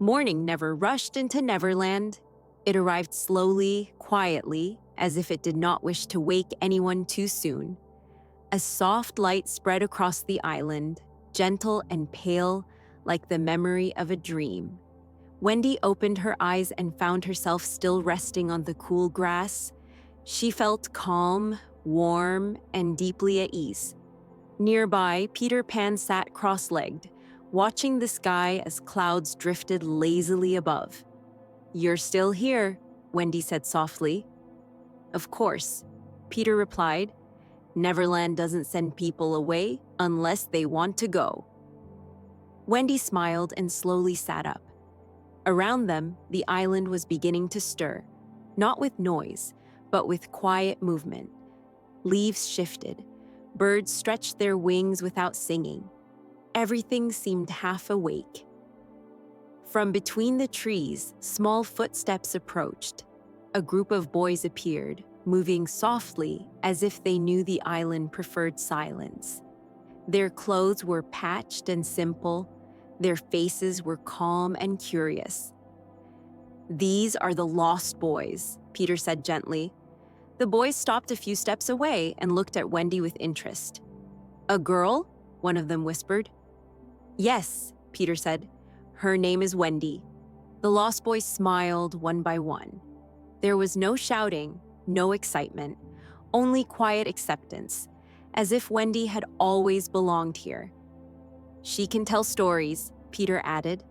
Morning never rushed into Neverland. It arrived slowly, quietly, as if it did not wish to wake anyone too soon. A soft light spread across the island, gentle and pale, like the memory of a dream. Wendy opened her eyes and found herself still resting on the cool grass. She felt calm, warm, and deeply at ease. Nearby, Peter Pan sat cross-legged, watching the sky as clouds drifted lazily above. "You're still here," Wendy said softly. "Of course," Peter replied. "Neverland doesn't send people away unless they want to go." Wendy smiled and slowly sat up. Around them, the island was beginning to stir, not with noise, but with quiet movement. Leaves shifted. Birds stretched their wings without singing. Everything seemed half awake. From between the trees, small footsteps approached. A group of boys appeared, moving softly as if they knew the island preferred silence. Their clothes were patched and simple. Their faces were calm and curious. "These are the Lost Boys," Peter said gently. The boys stopped a few steps away and looked at Wendy with interest. "A girl?" one of them whispered. "Yes," Peter said. "Her name is Wendy." The Lost Boys smiled one by one. There was no shouting, no excitement, only quiet acceptance, as if Wendy had always belonged here. "She can tell stories," Peter added.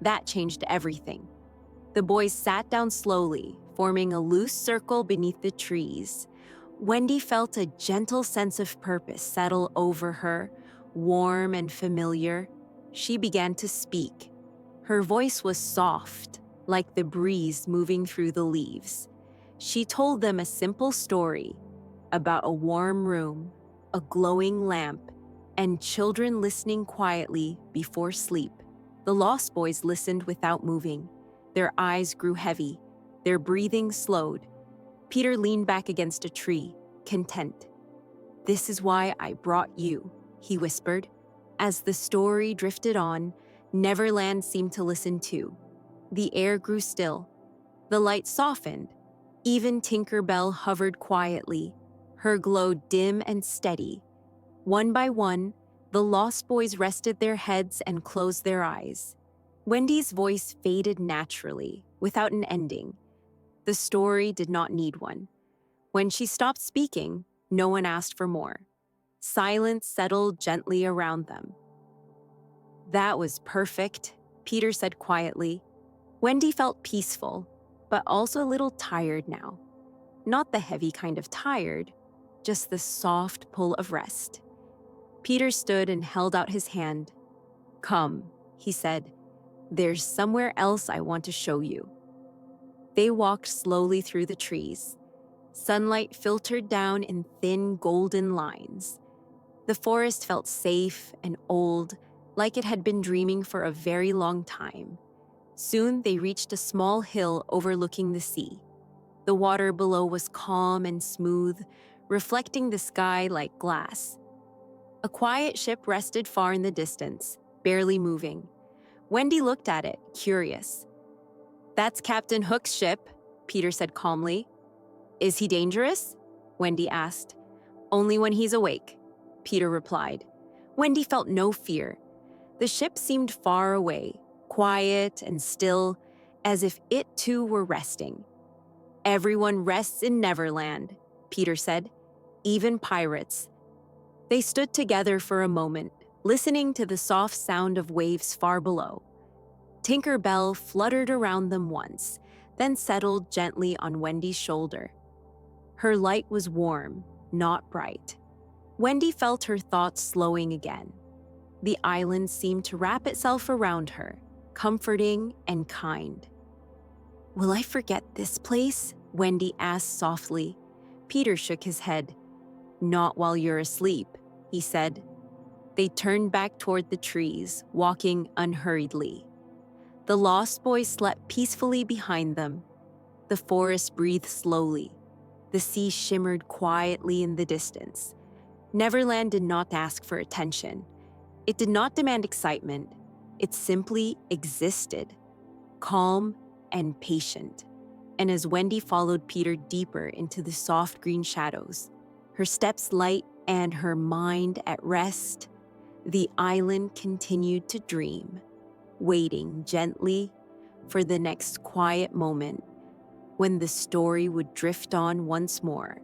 That changed everything. The boys sat down slowly, forming a loose circle beneath the trees. Wendy felt a gentle sense of purpose settle over her, warm and familiar. She began to speak. Her voice was soft, like the breeze moving through the leaves. She told them a simple story about a warm room, a glowing lamp, and children listening quietly before sleep. The Lost Boys listened without moving. Their eyes grew heavy. Their breathing slowed. Peter leaned back against a tree, content. "This is why I brought you," he whispered. As the story drifted on, Neverland seemed to listen too. The air grew still. The light softened. Even Tinker Bell hovered quietly, her glow dim and steady. One by one, the Lost Boys rested their heads and closed their eyes. Wendy's voice faded naturally, without an ending. The story did not need one. When she stopped speaking, no one asked for more. Silence settled gently around them. "That was perfect," Peter said quietly. Wendy felt peaceful, but also a little tired now. Not the heavy kind of tired, just the soft pull of rest. Peter stood and held out his hand. "Come," he said. "There's somewhere else I want to show you." They walked slowly through the trees. Sunlight filtered down in thin golden lines. The forest felt safe and old, like it had been dreaming for a very long time. Soon they reached a small hill overlooking the sea. The water below was calm and smooth, reflecting the sky like glass. A quiet ship rested far in the distance, barely moving. Wendy looked at it, curious. "That's Captain Hook's ship," Peter said calmly. "Is he dangerous?" Wendy asked. "Only when he's awake," Peter replied. Wendy felt no fear. The ship seemed far away, quiet and still, as if it too were resting. "Everyone rests in Neverland," Peter said, "even pirates." They stood together for a moment, listening to the soft sound of waves far below. Tinker Bell fluttered around them once, then settled gently on Wendy's shoulder. Her light was warm, not bright. Wendy felt her thoughts slowing again. The island seemed to wrap itself around her, comforting and kind. "Will I forget this place?" Wendy asked softly. Peter shook his head. "Not while you're asleep," he said. They turned back toward the trees, walking unhurriedly. The Lost Boys slept peacefully behind them. The forest breathed slowly. The sea shimmered quietly in the distance. Neverland did not ask for attention. It did not demand excitement. It simply existed. calm and patient. And as Wendy followed Peter deeper into the soft green shadows, her steps light and her mind at rest, the island continued to dream, waiting gently for the next quiet moment when the story would drift on once more